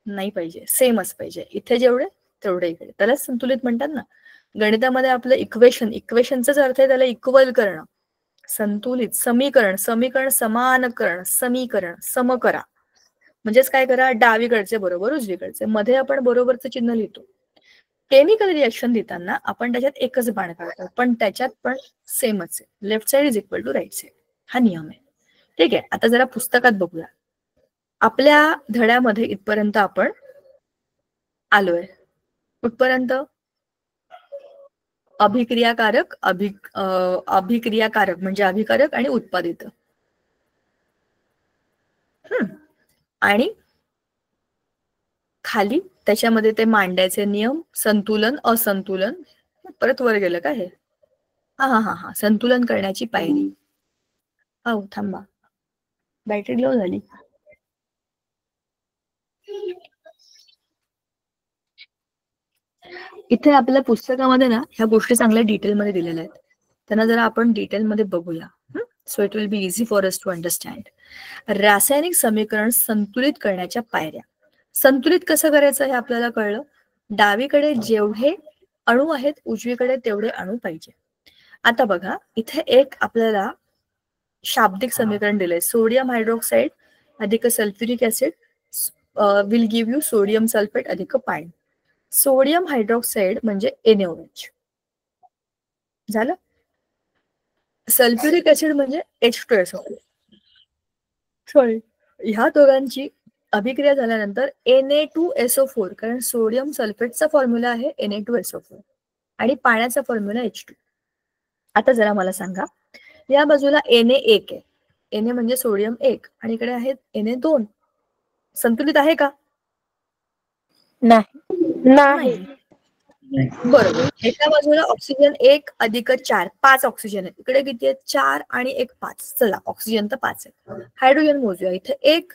नाही पाहिजे, सेमच पाहिजे. इथे जेवढे तेवढे इकडे, त्यालाच संतुलित म्हणतात ना. गणितामध्ये आपलं इक्वेशनचाच अर्थ आहे त्याला इक्वल करणं. संतुलित समीकरण समानकरण, समीकरण सम करा, म्हणजेच काय करा, डावीकडचे बरोबर उजवीकडचे, मध्ये आपण बरोबरचं चिन्ह लिहितो. केमिकल रिएक्शन लिहिताना आपण त्याच्यात एकच बाण काढतो, पण त्याच्यात पण सेमच आहे, left side is equal to right side, हा नियम आहे. ठीक आहे. आता जरा पुस्तकात बघूया. आपल्या धड्यामध्ये इथपर्यंत आपण आलोय. कुठपर्यंत, अभिक्रियाकारक, अभिक्रियाकारक म्हणजे अभिकारक आणि उत्पादित. आणि खाली त्याच्यामध्ये ते मांडायचे नियम, संतुलन, असंतुलन. परत वर गेलं का हे, हा संतुलन करण्याची पायरी. हो थांबा, बॅटरी लो झाली. इथे आपल्या पुस्तकामध्ये ना ह्या गोष्टी चांगल्या डिटेलमध्ये दिलेल्या आहेत, त्यांना जरा आपण डिटेलमध्ये बघूया. So it will be easy for us to understand. रासायनिक समीकरण संतुलित करण्याच्या पायऱ्या. संतुलित कसं करायचं हे आपल्याला कळलं. डावीकडे जेवढे अणू आहेत उजवीकडे तेवढे अणू पाहिजे. आता बघा इथे एक आपल्याला शाब्दिक समीकरण दिलंय, सोडियम हायड्रोक्साईड अधिक sulphuric acid will give you sodium sulphate अधिक पाणी. सोडियम हायड्रोक्साईड म्हणजे NaOH झालं. सल्फ्युरिक ऍसिड म्हणजे H2SO4. सॉरी, ह्या दोघांची अभिक्रिया झाल्यानंतर Na2SO4, कारण सोडियम सल्फेटचा फॉर्म्युला आहे Na2SO4 आणि पाण्याचा फॉर्म्युला H2. आता जरा मला सांगा, या बाजूला Na1 आहे, Na म्हणजे सोडियम 1 आणि इकडे आहे Na2, संतुलित आहे का. नाही. बरोबर. एका बाजूला ऑक्सिजन 1 अधिक 4, 5 ऑक्सिजन आहे. इकडे किती आहेत, 4 आणि 1 5. चला ऑक्सिजन तर 5 आहे. हायड्रोजन मोजूया. इथे 1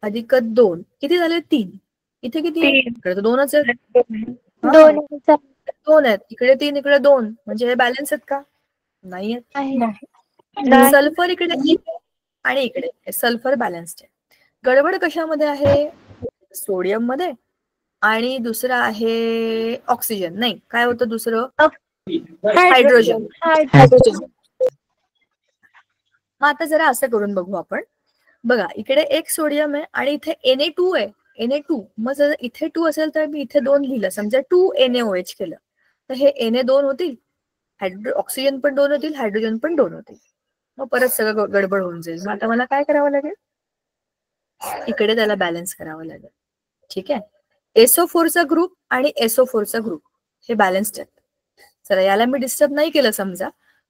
अधिक 2 किती झाले, 3. इथे किती आहे, इकडे तर 2च आहेत. 2 आहेत, इकडे 3 इकडे 2, म्हणजे हे बॅलन्स आहेत का, नाही आहेत. सल्फर इकडे आणि इकडे सल्फर बॅलन्स्ड आहे. गडबड कशामध्ये आहे, सोडियम मध्ये आणि दुसरं आहे ऑक्सिजन. नाही, काय होतं दुसरं? हायड्रोजन. मग आता जरा असं करून बघू आपण. बघा, इकडे एक सोडियम आहे आणि इथे Na2 आहे. Na2. मग जर इथे 2 असेल तर मी इथे 2 लिहिलं, समजा 2NaOH केलं, तर हे Na2 होतील, ऑक्सिजन पण 2 होतील, हायड्रोजन पण 2 होतील. मग परत सगळं गडबड होऊन जाईल. मग आता मला काय करावं लागेल? इकडे त्याला बॅलन्स करावं लागेल. ठीक आहे. SO4 चा ग्रुप आणि SO4 चा ग्रुप हे बॅलन्स्ड आहेत. चला, याला मी डिस्टर्ब नाही केलं समजा,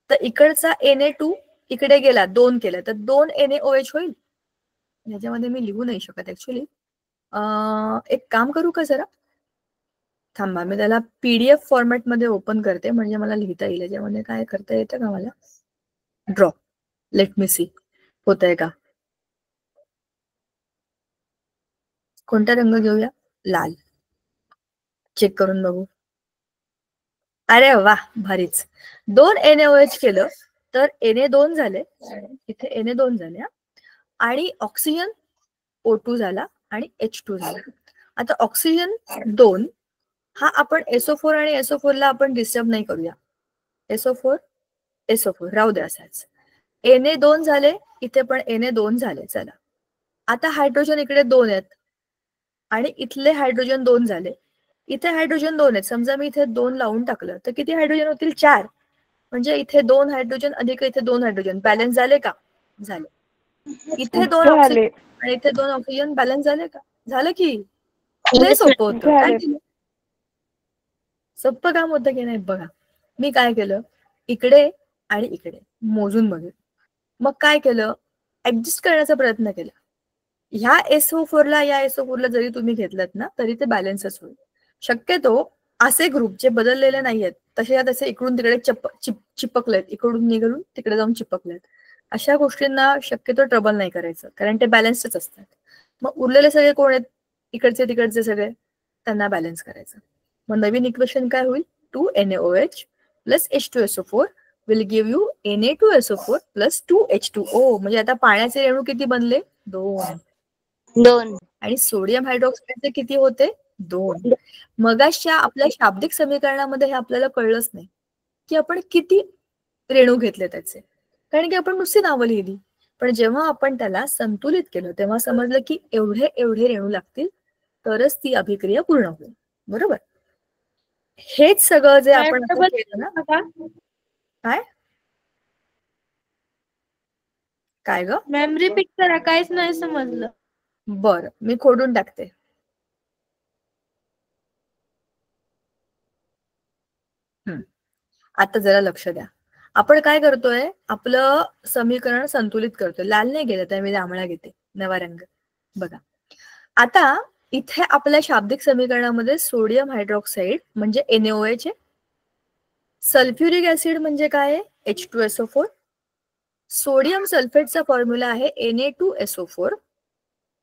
तर इकडचा Na2 इकडे गेला, 2 केलं तर 2 NaOH होईल. याच्यामध्ये मी लिहू नाही शकत ऍक्च्युली. एक काम करू का जरा, थांबा, मी त्याला PDF फॉर्मॅट मध्ये ओपन करते, म्हणजे मला लिहिता येईल. याच्यामध्ये काय करता येतं का मला? ड्रॉ. लेट मी सी होत आहे का. कोणता रंग घेऊया? लाल. चेक करून बघू. अरे वा, भारीच. 2 NaOH केलं तर Na2 झाले, इथे Na2 झाले, आणि ऑक्सिजन O2 झाला आणि H2 झाला. आता ऑक्सिजन 2 हा आपण SO4 आणि SO4 ला आपण डिस्टर्ब नाही करूया. SO4 राहू द्या असाच. Na2 झाले, इथे पण Na2 झाले. चला, आता हायड्रोजन इकडे 2 आहेत आणि इथले हायड्रोजन 2 झाले, इथे हायड्रोजन 2 आहेत. समजा मी इथे 2 लावून टाकलं तर किती हायड्रोजन होतील? 4. म्हणजे इथे 2 हायड्रोजन अधिक इथे 2 हायड्रोजन बॅलन्स झाले का? झाले. इथे 2 ऑक्सिजन आणि इथे 2 ऑक्सिजन बॅलन्स झाले का? झालं की. लय सोपं होतं. काय केलं? सोपं काम होतं की नाही? बघा, मी काय केलं, इकडे आणि इकडे मोजून बघेल. मग काय केलं, ऍडजस्ट करण्याचा प्रयत्न केला. ह्या SO4 ला या SO4 ला जरी तुम्ही घेतलात ना, तरी ते बॅलन्सच होईल. शक्यतो असे ग्रुप जे बदललेले नाहीयेत, तसे तसे इकडून तिकडे चिपकलेत, इकडून निघून तिकडे जाऊन चिपकलेत, अशा गोष्टींना शक्यतो ट्रबल नाही करायचं, कारण ते बॅलन्सच असतात. मग उरलेले सगळे कोण आहेत? इकडचे तिकडचे सगळे, त्यांना बॅलन्स करायचं. मग नवीन इक्वेशन काय होईल? 2NaOH plus H2SO4 will give you Na2SO4 plus 2H2O. म्हणजे आता पाण्याचे रेणू किती बनले? 2. आणि सोडियम हायड्रॉक्साईडचे किती होते? 2. मगाशच्या आपल्या शाब्दिक समीकरणामध्ये हे आपल्याला कळलंच नाही की आपण किती रेणू घेतले त्याचे, कारण की आपण नुसती नावं लिहिली. पण जेव्हा आपण त्याला संतुलित केलं तेव्हा समजलं की एवढे एवढे रेणू लागतील तरच ती अभिक्रिया पूर्ण होईल. बरोबर. हेच सगळं जे आपण आता केलं ना. काय काय ग मॅम, रिपीट करा, काहीच नाही समजलं. बरं, मी खोडून टाकते. आता जरा लक्ष द्या. आपण काय करतोय, आपलं समीकरण संतुलित करतोय. लाल नाही गेलं तर मी जांभळा घेते, नवा रंग. बघा, आता इथे आपल्या शाब्दिक समीकरणामध्ये सोडियम हायड्रॉक्साईड म्हणजे NaOH आहे, सल्फ्युरिक ऍसिड म्हणजे काय आहे? H2SO4. सोडियम सल्फेटचा फॉर्म्युला आहे Na2SO4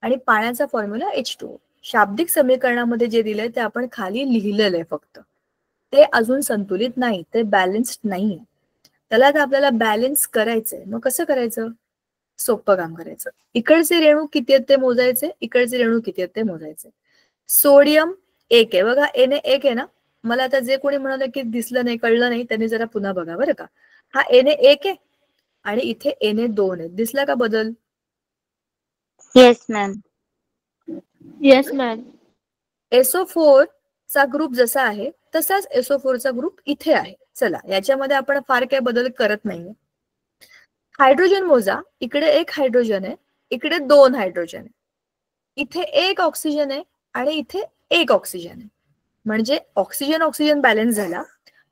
आणि पाण्याचा फॉर्म्युला H2O. शाब्दिक समीकरणामध्ये जे दिलंय ते आपण खाली लिहिलेलं आहे फक्त, ते अजून संतुलित नाही, ते बॅलन्स्ड नाहीये. त्याला आता आपल्याला बॅलन्स करायचंय. मग कसं करायचं? सोपं काम करायचं. इकडचे रेणू किती आहेत ते मोजायचे, इकडचे रेणू किती आहेत ते मोजायचे. सोडियम 1 आहे बघा, Na1 आहे ना. मला आता जे कोणी म्हणाले की दिसलं नाही, कळलं नाही, त्यांनी जरा पुन्हा बघा बरं का. हा Na1 आहे आणि इथे Na2 आहे. दिसला का बदल? Yes ma'am. Yes ma'am. SO4 चा ग्रुप जसा आहे तसाच SO4 चा ग्रुप इथे आहे. चला, याच्यामध्ये आपण फार काही बदल करत नाहीये. हायड्रोजन मोजा. इकडे 1 हायड्रोजन आहे, इकडे 2 हायड्रोजन आहे, इथे 1 ऑक्सिजन आहे आणि इथे 1 ऑक्सिजन आहे. म्हणजे ऑक्सिजन ऑक्सिजन बॅलन्स झाला,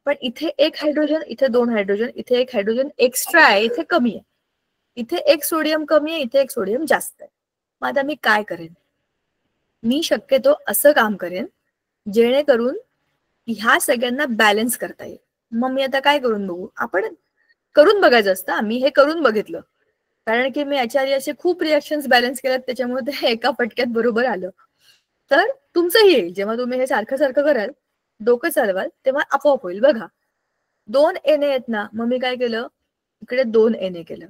पण इथे 1 हायड्रोजन, इथे 2 हायड्रोजन, इथे 1 हायड्रोजन एक्स्ट्रा आहे, इथे कमी आहे. इथे 1 सोडियम कमी आहे, इथे 1 सोडियम जास्त आहे. मग आता मी काय करेन? मी शक्यतो असं काम करेन जेणेकरून ह्या सगळ्यांना बॅलन्स करता येईल. मग मी आता काय करून बघू? आपण करून बघायचं असतं. मी हे करून बघितलं, कारण की मी याच्या आधी असे खूप रिएक्शन्स बॅलन्स केल्यात, त्याच्यामुळे ते एका फटक्यात बरोबर आलं. तर तुमचंही येईल. जेव्हा तुम्ही हे सारखं सारखं कराल, डोकं चालवाल, तेव्हा आपोआप होईल. बघा, 2 Na आहेत ना, मग मी काय केलं, इकडे 2 Na केलं.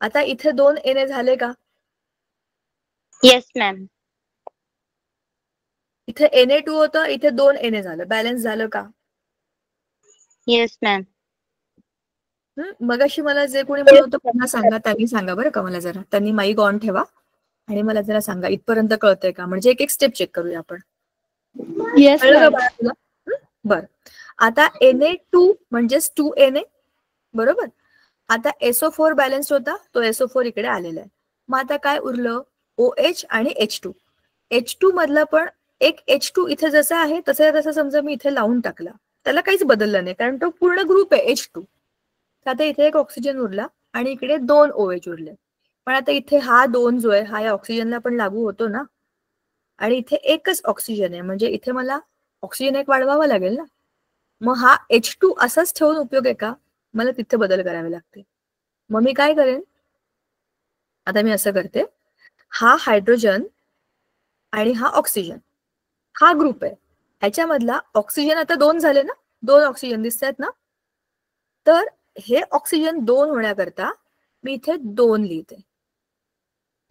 आता इथे 2 Na झाले का? Yes ma'am. इथे Na2 होतं, इथे 2 Na झालं. बॅलन्स झालं का? Yes ma'am. मगाशी मला जे कोणी म्हणत होतं पुन्हा सांगा, त्यांनी सांगा बरं का मला जरा. त्यांनी माईक ऑन ठेवा आणि मला जरा सांगा इथपर्यंत कळतंय का, म्हणजे एक एक स्टेप चेक करूया आपण. येस कळलं का मॅम. बाळा तुला? बरं. आता Na2 म्हणजेच 2Na, बरोबर. आता SO4 बॅलन्स होता, तो SO4 इकडे आलेला आहे. मग आता काय उरलं? OH आणि H2. H2 मधला पण एक H2 इथे जसा आहे तसा समजा मी इथे लावून टाकला, त्याला काहीच बदललं नाही कारण तो पूर्ण ग्रुप आहे H2. तर आता इथे एक ऑक्सिजन उरला आणि इकडे 2 OH उरले. पण आता इथे हा 2 जो आहे हा या ऑक्सिजनला पण लागू होतो ना, आणि इथे एकच ऑक्सिजन आहे, म्हणजे इथे मला ऑक्सिजन एक वाढवावा लागेल ना. मग हा H2 असाच ठेवून उपयोग आहे का? मला तिथे बदल करावे लागते. मग मी काय करेन, आता मी असं करते, हा हायड्रोजन आणि हा ऑक्सिजन हा ग्रुप आहे, ह्याच्यामधला ऑक्सिजन आता 2 झाले ना, 2 ऑक्सिजन दिसत आहेत ना, तर हे ऑक्सिजन 2 होण्याकरता मी इथे 2 लिहिते.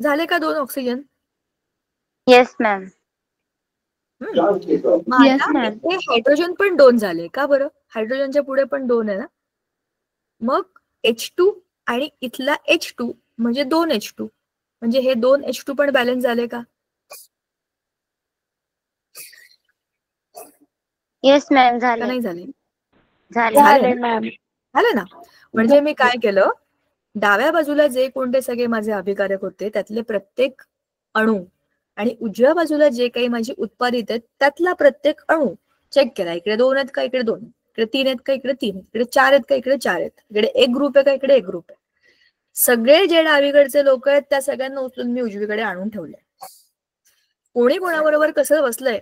झाले का 2 ऑक्सिजन? Yes ma'am. मग येस आता मॅम. इथे हायड्रोजन पण 2 झाले का बरं? हायड्रोजनच्या पुढे पण 2 आहे ना. मग H2 आणि इथला H2 म्हणजे 2 H2, म्हणजे हे 2 H2 पण बॅलन्स झाले का? Yes ma'am. का झाले. नाही झाले? झाले मॅम. झालं ना. म्हणजे मी काय केलं, डाव्या बाजूला जे कोणते सगळे माझे अभिकारक होते त्यातले प्रत्येक अणू आणि उजव्या बाजूला जे काही माझी उत्पादित आहेत त्यातला प्रत्येक अणू चेक केला. इकडे 2 आहेत का, इकडे 2, इकडे 3 आहेत का, इकडे 3, इकडे 4 आहेत का, इकडे 4 आहेत, इकडे एक ग्रुप आहे का, इकडे एक ग्रुप आहे. सगळे जे डावीकडचे लोक आहेत त्या सगळ्यांना उचलून मी उजवीकडे आणून ठेवले. कोणी कोणाबरोबर कसं बसलंय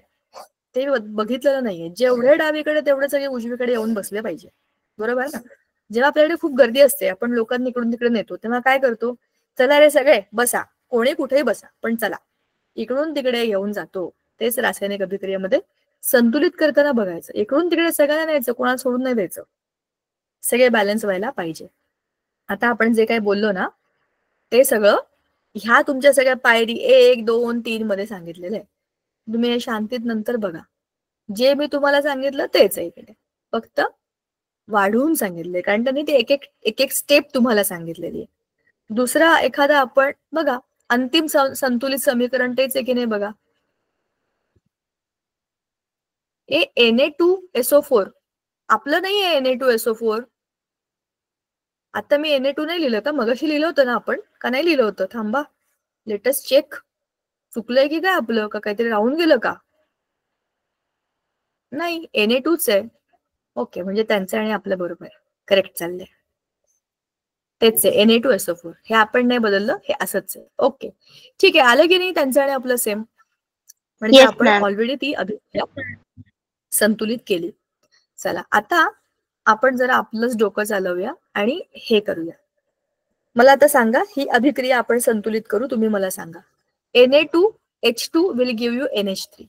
ते बघितलेलं नाहीये. जेवढे डावीकडे तेवढे सगळे उजवीकडे येऊन बसले पाहिजे, बरोबर ना. जेव्हा आपल्याकडे खूप गर्दी असते, आपण लोकांनी इकडून तिकडे नेतो, तेव्हा काय करतो, चला रे सगळे बसा, कोणी कुठेही बसा, पण चला इकडून तिकडे येऊन जातो. तेच रासायनिक अभिक्रियेमध्ये संतुलित करताना बघायचं, इकडून तिकडे सगळ्यांना न्यायचं, कोणाला सोडून नाही द्यायचं, सगळे बॅलन्स व्हायला पाहिजे. आता आपण जे काही बोललो ना ते सगळं ह्या तुमच्या सगळ्या पायरी 1, 2, 3 मध्ये सांगितलेलं आहे. तुम्ही हे शांतीत नंतर बघा. जे मी तुम्हाला सांगितलं तेच आहे इकडे, फक्त वाढवून सांगितले, कारण त्यांनी ते एक एक स्टेप तुम्हाला सांगितलेली आहे. दुसरा एखादा आपण बघा, अंतिम संतुलित समीकरण तेच आहे की नाही बघा. Na2SO4 आपलं नाही आहे. Na2SO4 आता मी Na2 नाही लिहिलं का, मगाशी लिहिलं होतं ना आपण, का नाही लिहिलं होतं? थांबा, लेटेस्ट चेक. चुकलंय की काय आपलं, का काहीतरी राहून गेलं का? नाही, Na2च आहे. ओके, म्हणजे त्यांचं आणि आपलं बरोबर करेक्ट चाललंय, तेच आहे Na2SO4. हे आपण नाही बदललं, हे असंच आहे. ओके ठीक आहे, आलं की नाही त्यांचं आणि आपलं सेम, म्हणजे येस आपण मॅम. ऑलरेडी ती अभिक्रिया संतुलित केली. चला आता आपण जरा आपलंच डोकं चालवूया आणि हे करूया. मला आता सांगा, ही अभिक्रिया आपण संतुलित करू, तुम्ही मला सांगा. Na2H2 will give you NH3.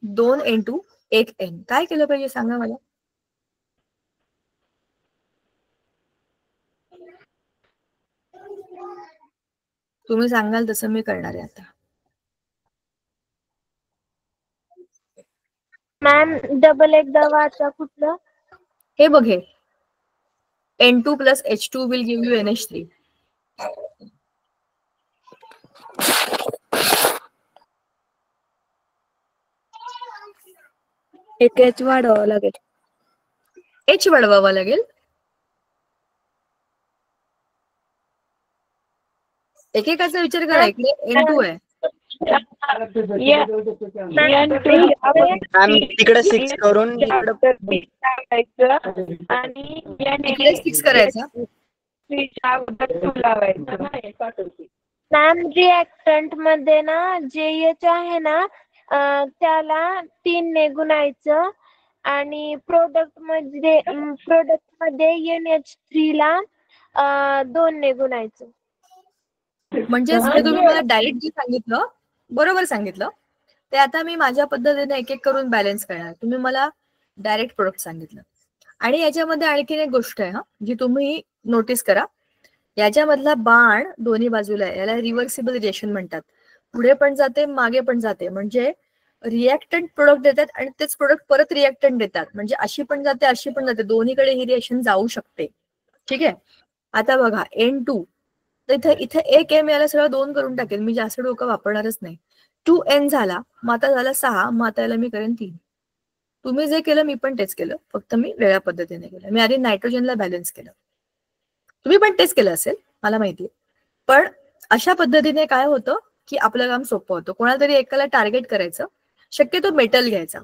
2 N2 1 N. काय केलं पाहिजे सांगा मला. तुम्ही सांगाल तसं मी करणार आहे आता. मॅम डबल एकदा वाचा कुठलं. हे बघे, N2 plus H2 will give you NH3. एक H वाढवावं लागेल. H वाढवावा लागेल. एकेकाचा विचार करा, इकडे N2 आहे. तिकडे 6 करून आणि इकडे 6 करायचा. मॅम रिएक्टंट मध्ये ना JH आहे ना, त्याला 3 ने गुणायचं आणि प्रोडक्ट मध्ये NH3 ला 2 ने गुणायचं. म्हणजे जे तुम्ही मला डायरेक्ट जे सांगितलं, बरोबर सांगितलं, ते आता मी माझ्या पद्धतीने एक एक करून बॅलन्स करणार. तुम्ही मला डायरेक्ट प्रोडक्ट सांगितलं. आणि याच्यामध्ये आणखीन एक गोष्ट आहे, जी तुम्ही नोटीस करा. याच्यामधला बाण दोन्ही बाजूला आहे, याला रिव्हर्सिबल रिएक्शन म्हणतात. पुढे पण जाते, मागे पण जाते. म्हणजे रिएक्टंट प्रोडक्ट देतात आणि तेच प्रोडक्ट परत रिएक्टंट देतात. म्हणजे अशी पण जाते अशी पण जाते, दोन्हीकडे ही रिएक्शन जाऊ शकते. ठीक आहे. आता बघा N2, तर इथे इथे एक M याला सरळ 2 करून टाकेल, मी जास्त डोकं वापरणारच नाही. 2N झाला, मग आता झाला 6, मग आता याला मी करेन 3. तुम्ही जे केलं मी पण तेच केलं, फक्त मी वेगळ्या पद्धतीने केलं. मी आधी नायट्रोजनला बॅलन्स केलं, तुम्ही पण तेच केलं असेल मला माहितीये. पण अशा पद्धतीने काय होतं की आपलं काम सोपं होतं. कोणाला तरी एकाला टार्गेट करायचं, शक्यतो मेटल घ्यायचा.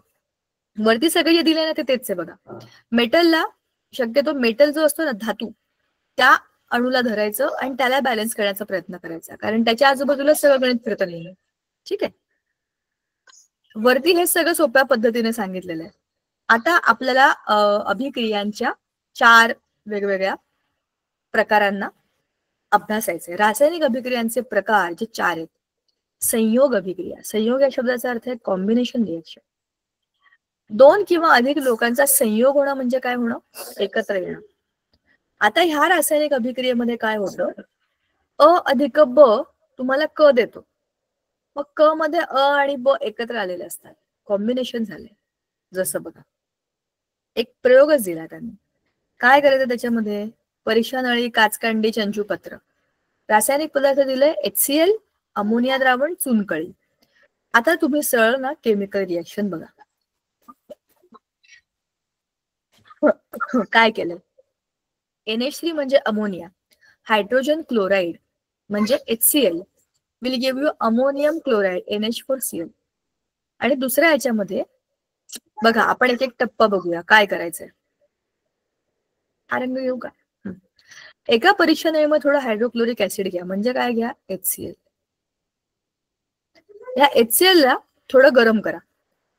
वरती सगळे जे दिले ना ते तेच आहे बघा. मेटलला शक्यतो मेटल जो असतो ना धातू, त्या अणूला धरायचं आणि त्याला बॅलन्स करण्याचा प्रयत्न करायचा, कारण त्याच्या आजूबाजूला सगळं गणित फिरतं नाही. ठीक आहे. वरती हे सगळं सोप्या पद्धतीने सांगितलेलं आहे. आता आपल्याला अभिक्रियांच्या 4 वेगवेगळ्या प्रकारांना अभ्यासायचे. रासायनिक अभिक्रियांचे प्रकार जे 4 आहेत. संयोग अभिक्रिया, संयोग या शब्दाचा अर्थ आहे कॉम्बिनेशन रिएक्शन. 2 किंवा अधिक लोकांचा संयोग होणं म्हणजे काय होणं, एकत्र येणं. आता ह्या रासायनिक अभिक्रियेमध्ये काय होतं, अ अधिक ब तुम्हाला क देतो, मग क मध्ये अ आणि ब एकत्र आलेले असतात, कॉम्बिनेशन झाले. जसं बघा एक प्रयोगच दिला त्यांनी. काय करायचं त्याच्यामध्ये, परीक्षा नळी, काचकांडी, चंचूपत्र, रासायनिक पदार्थ दिले HCl, अमोनिया द्रावण, चुनकळी. आता तुम्ही सरळ ना केमिकल रिएक्शन बघा. काय केलं, NH3 म्हणजे अमोनिया, हायड्रोजन क्लोराईड म्हणजे HCl will give you ammonium chloride NH4Cl. आणि दुसऱ्या याच्यामध्ये बघा आपण एक एक टप्पा बघूया काय करायचंय. आरंग येऊ का. एका परीक्षा नळीमध्ये थोडं हायड्रोक्लोरिक ऍसिड घ्या, म्हणजे काय घ्या, HCl. या HCl ला थोडं गरम करा,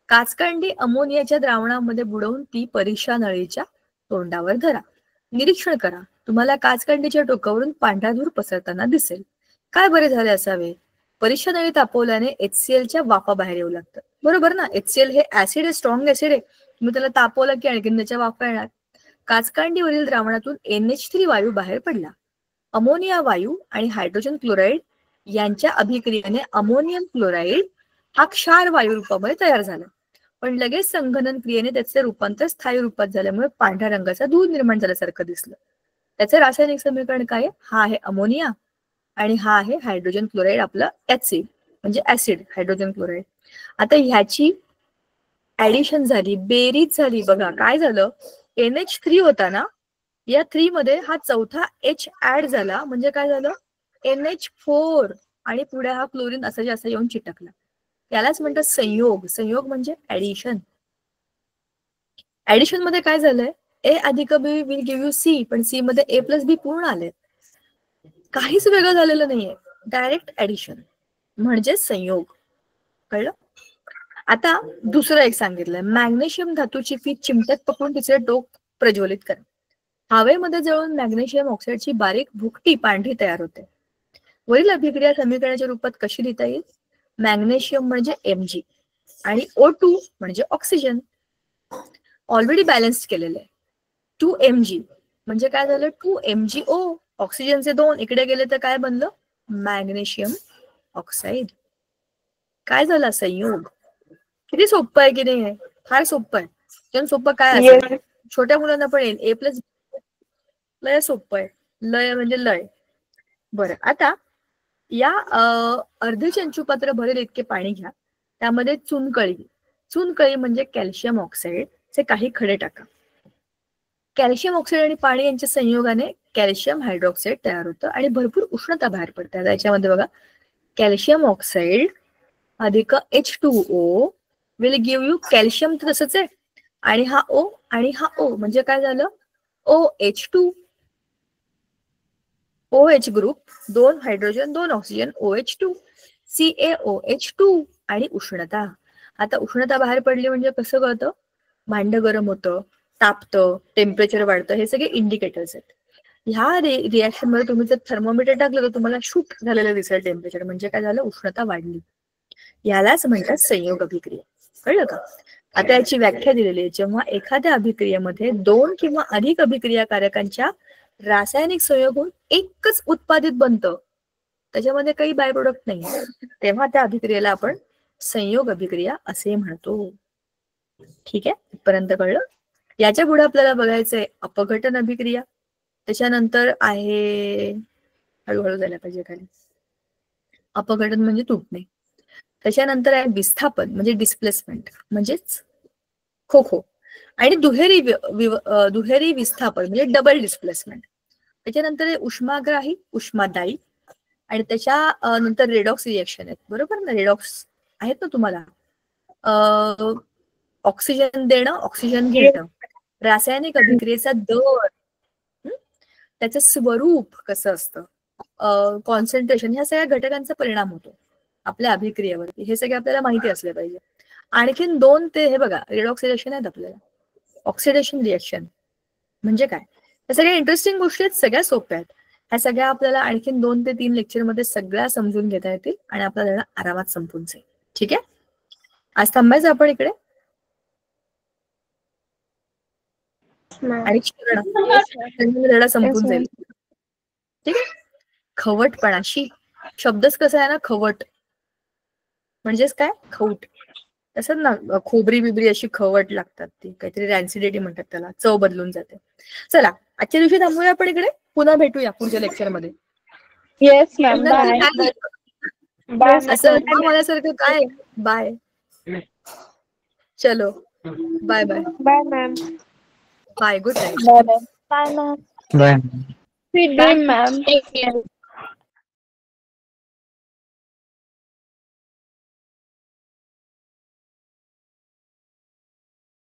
काचकांडी अमोनियाच्या द्रावणामध्ये बुडवून ती परीक्षा नळीच्या तोंडावर धरा, निरीक्षण करा. तुम्हाला काचकांडीच्या टोकावरून पांढरा धूर पसरताना दिसेल. काय बरे झाले असावे, परीक्षा नळी तापवल्याने HClच्या वाफा बाहेर येऊ लागतात. बरोबर ना, HCl हे ऍसिड आहे, स्ट्रॉंग ऍसिड आहे, तुम्ही त्याला तापवलं की आणखीन त्याच्या वाफा येणार. काचकांडीवरील द्रावणातून NH3 वायू बाहेर पडला. अमोनिया वायू आणि हायड्रोजन क्लोराईड यांच्या अभिक्रियेने अमोनियम क्लोराईड हा क्षार वायू रूपामध्ये तयार झाला. पण लगेच संगणन क्रियेने त्याचे रूपांतर स्थायी रूपात झाल्यामुळे पांढऱ्या रंगाचा धूर निर्माण झाल्यासारखं दिसलं. त्याचे रासायनिक समीकरण काय, हा आहे अमोनिया आणि हा आहे हायड्रोजन क्लोराईड, आपलं HC म्हणजे ऍसिड हायड्रोजन क्लोराईड. आता ह्याची ऍडिशन झाली, बेरीज झाली. बघा काय झालं, NH3 होता ना, या 3 मध्ये हा चौथा H ऍड झाला, म्हणजे काय झालं, NH4 आणि पुढे हा क्लोरीन असं जे असं येऊन चिटकला. यालाच म्हणतात संयोग. संयोग म्हणजे ऍडिशन. ऍडिशन मध्ये काय झालंय, A अधिक B will give you C, पण C मध्ये A प्लस B पूर्ण आले, काहीच वेगळं झालेलं नाहीये, डायरेक्ट ऍडिशन म्हणजे संयोग. कळलं. आता दुसरं एक सांगितलंय, मॅग्नेशियम धातूची फीत चिमट्यात पकडून तिचे टोक प्रज्वलित करा. हवेमध्ये जळून मॅग्नेशियम ऑक्साईडची बारीक भुकटी पांढरी तयार होते. वरील अभिक्रिया समीकरणाच्या रूपात कशी लिहिता येईल, मॅग्नेशियम म्हणजे Mg आणि O2 म्हणजे ऑक्सिजन, ऑलरेडी बॅलन्स केलेलं आहे. 2Mg म्हणजे काय झालं, 2MgO, ऑक्सिजनचे 2 इकडे गेले तर काय बनलं, मॅग्नेशियम ऑक्साईड. काय झाला, संयोग. किती सोपं आहे की नाही, फार सोपं आहे. एकदम सोपं काय असेल, छोट्या मुलांना पण येईल. A प्लस लय सोपं आहे, लय म्हणजे लय. बरं, आता या अर्धे चंचूपात्र भरेल इतके पाणी घ्या, त्यामध्ये चुनकळी, चुनकळी म्हणजे कॅल्शियम ऑक्साईड चे काही खडे टाका. कॅल्शियम ऑक्साईड आणि पाणी यांच्या संयोगाने कॅल्शियम हायड्रॉक्साईड तयार होतं आणि भरपूर उष्णता बाहेर पडते. याच्यामध्ये बघा, कॅल्शियम ऑक्साईड अधिक H2O will give you, calcium तर तसंच आहे, आणि हा O आणि हा O म्हणजे काय झालं, OH2, OH group, 2 hydrogen 2 oxygen, OH2, CaOH2 आणि उष्णता. आता उष्णता बाहेर पडली म्हणजे कसं कळतं, भांड गरम होतं, तापतं, टेम्परेचर वाढतं, हे सगळे इंडिकेटर्स आहेत. ह्या रिएक्शन मध्ये तुम्ही जर थर्मोमीटर टाकलं तर तुम्हाला शूट झालेलं दिसेल टेम्परेचर, म्हणजे काय झालं, उष्णता वाढली. यालाच म्हणतात संयोग अभिक्रिया. कळलं का. आता याची व्याख्या दिलेली आहे, जेव्हा एखाद्या अभिक्रियेमध्ये 2 किंवा अधिक अभिक्रियाकारकांच्या रासायनिक संयोग होऊन एकच उत्पादित बनतं, त्याच्यामध्ये काही बाय प्रोडक्ट नाही, तेव्हा त्या अभिक्रियेला आपण संयोग अभिक्रिया असे म्हणतो. ठीक आहे, इथपर्यंत कळलं. याच्या पुढे आपल्याला बघायचंय अपघटन अभिक्रिया. त्याच्यानंतर आहे, हळूहळू जायला पाहिजे खाली, अपघटन म्हणजे तुटणे. त्याच्यानंतर आहे विस्थापन म्हणजे डिस्प्लेसमेंट म्हणजेच खो खो. आणि दुहेरी विस्थापन म्हणजे डबल डिस्प्लेसमेंट. त्याच्यानंतर आहे उष्माग्राही उष्मादायी. आणि त्याच्या नंतर रेडॉक्स रिएक्शन आहेत, बरोबर ना? रेडॉक्स आहेत ना तुम्हाला. ऑक्सिजन देणं, ऑक्सिजन घेणं, रासायनिक अभिक्रियेचा दर, त्याचं स्वरूप कसं असतं, कॉन्सन्ट्रेशन, ह्या सगळ्या घटकांचा परिणाम होतो आपल्या अभिक्रियेवरती. हे सगळे आपल्याला माहिती असले पाहिजे. आणखीन 2 ते हे बघा, रेडॉक्स रिएक्शन आहेत आपल्याला. ऑक्सिडेशन रिएक्शन म्हणजे काय? या सगळ्या इंटरेस्टिंग गोष्टी आहेत, सगळ्या सोप्या आहेत. ह्या सगळ्या आपल्याला आणखीन 2 ते 3 लेक्चरमध्ये सगळ्या समजून घेता येतील आणि आपला धडा आरामात संपून जाईल. ठीक आहे, आज थांबायचं आपण इकडे. आणि धडा संपून जाईल. ठीक आहे. खवटपणाशी शब्दच कसा आहे ना, खवट म्हणजेच काय, खवट. तसंच ना, खोबरी बिबरी अशी खवट लागतात, ती काहीतरी रॅन्सिडिटी म्हणतात त्याला, चव बदलून जाते. चला, आजच्या दिवशी थांबूया आपण इकडे, पुन्हा भेटूया पुढच्या लेक्चरमध्ये. Yes ma'am, bye. असं माझ्यासारखं काय, बाय. चलो, bye bye. Bye ma'am. Bye, good night. Bye ma'am. Bye. Sweet dream ma'am. Take care.